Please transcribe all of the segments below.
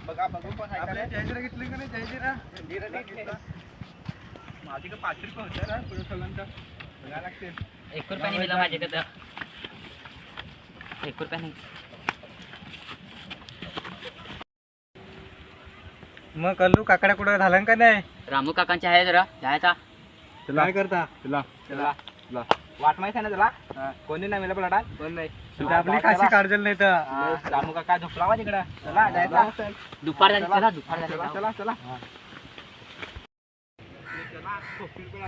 बघा बघू पण जयजिरा घेतली का नाही जयजिरा माझी का 5 रुपये होतं ना पुढे सगळ्यांचं बघायला लागते 1 रुपयाने दिला माझ्याकडं 1 रुपया नाही. मग कल्लू काकडा कुठं झालं का नाही? रामू काकांची आहे जरा जायचा. काय करता तुला वाट माहिती आहे ना तुला? कोणी नाही मिळाला पलाटा कोण नाही आपली काशी काढजल नाही तर रामू काका झोपला वा तिकडं. चला जायचा दुपार झाली. चला दुपार झाली. चला चला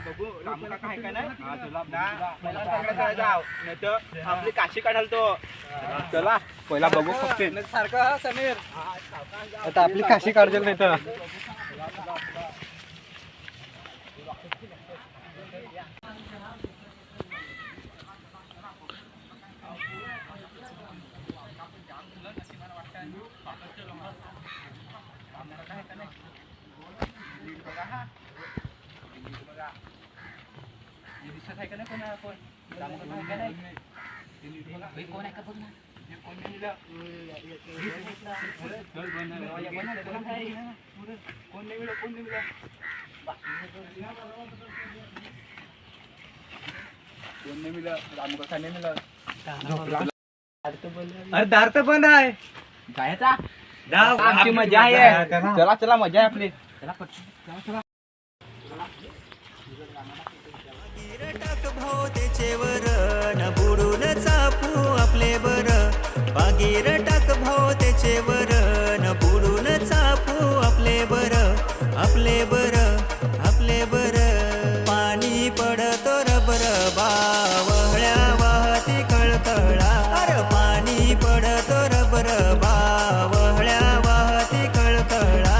बघू रामू काका आहे का नाही. आपली काशी काढाल तो. चला पहिला बघू सारखं समीर आता आपली काशी काढजल नाही तर. अरे दार तर बंद आहे. जायचा आमची मजा आहे. चला चला मजा आहे आपली. चला टाक भाऊ त्याचे वर न बुडून चापू आपले बर. बागीर टाक भाऊ त्याचे वर न बुडून चापू आपले बर. आपले बर आपले बर. पाणी पडतो रबर बावळ्या वाहती कळकळा. अरे पाणी पडतो रबर बावळ्या वाहती कळकळा.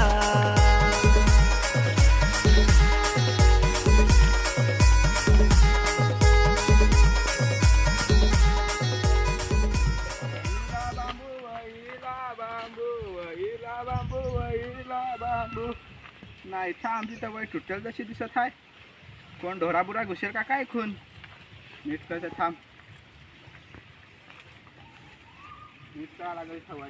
नाही आमची तवय तुटल जशी दिसत आहे. कोण ढोराबुरा घुसेल का काय खून नीट करते थांब. नीट करा लागेल सवय.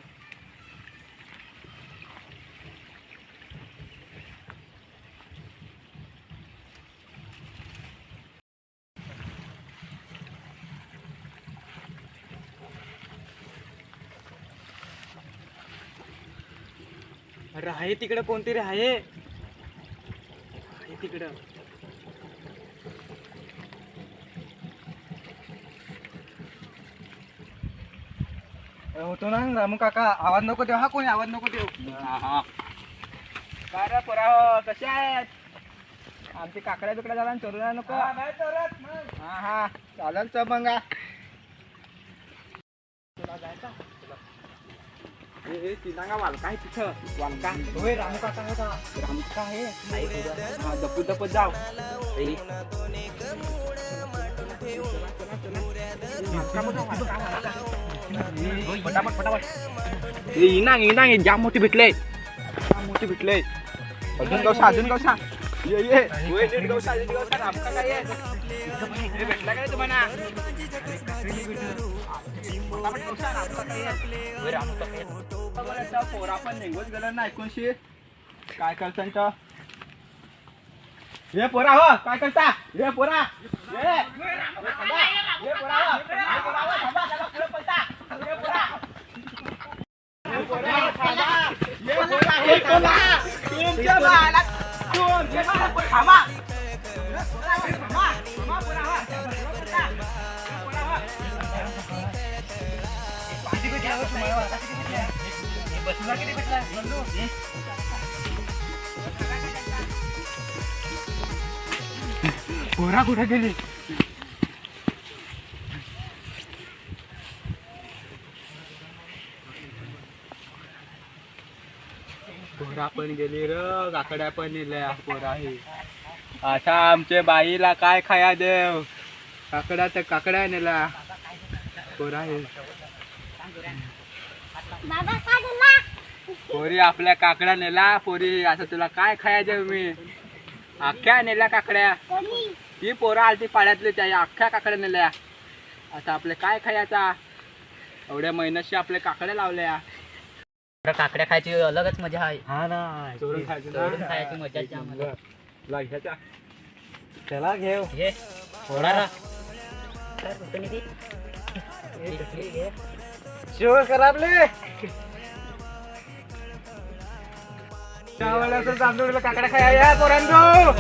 अरे आहे तिकडं कोणतरी आहे तिकडं. होतो ना रामू काका. आवाज नको देऊ. हा कोणी आवाज नको देऊ. काय रे पोरा कसे आहेत? आमची काकड्या बिकड्या झाला चोरूया नको. हा हा चालेल तर मग. तुला जायचा तिनांगा वालका आहे तिथं. वालका होय रामू काका आहे का? रामू काका आहे. दपू दपत जाव. पटापट पटापट इनांग इनांग जाम मोठी भेटले. जाम मोठी भेटले. अजून गवसा अजून गवसा. ये ये नीट गवसा नीट गवसा. रामू काका ये भेटला काय तुम्हाला? पटापट गवसा रामू काका ये. होय रामू काका ये. पोरा पण निघून गेलं ना. 19 काय करता हे पोरा हो काय करता हे पोरा. हे पोरा हो थांबा त्याला पुढे पळता. हे पोरा हे पोरा थांबा. हे पोरा हे पोरा तुमच्या बाळाला तुमच्या बाळाला पण थांबा. हे पोरा थांबा थांबा पोरा हो पळता. हे पोरा हो किती भेटला हो तुम्हाला? आता किती भेटला? बसला किती भेटला? बंधू पोरा कुठे गेली? पोरा पण गेली र. काकड्या पण नेल्या पोरा हे. आता आमच्या बाईला काय खाया देव. काकड्या तर काकड्या नेल्या पोरा हे. पोरी आपल्या काकड्या नेला पोरी आता तुला काय खायचं मी अख्ख्या नेल्या काकड्या ती पोरं आलती पाड्यातली त्या अख्ख्या काकड्या नेल्या आता आपले काय खायचा एवढ्या मेहनतशी आपल्या काकड्या लावल्या काकड्या खायची अलगच मजा आहे. हा ना चोरून खायचं चोरून खायची मजा आहे आम्हाला. त्याला घेऊ ये थोडा ना काय कुठं निघी? शिव कराबले काकड्या खाया या पोरांनो.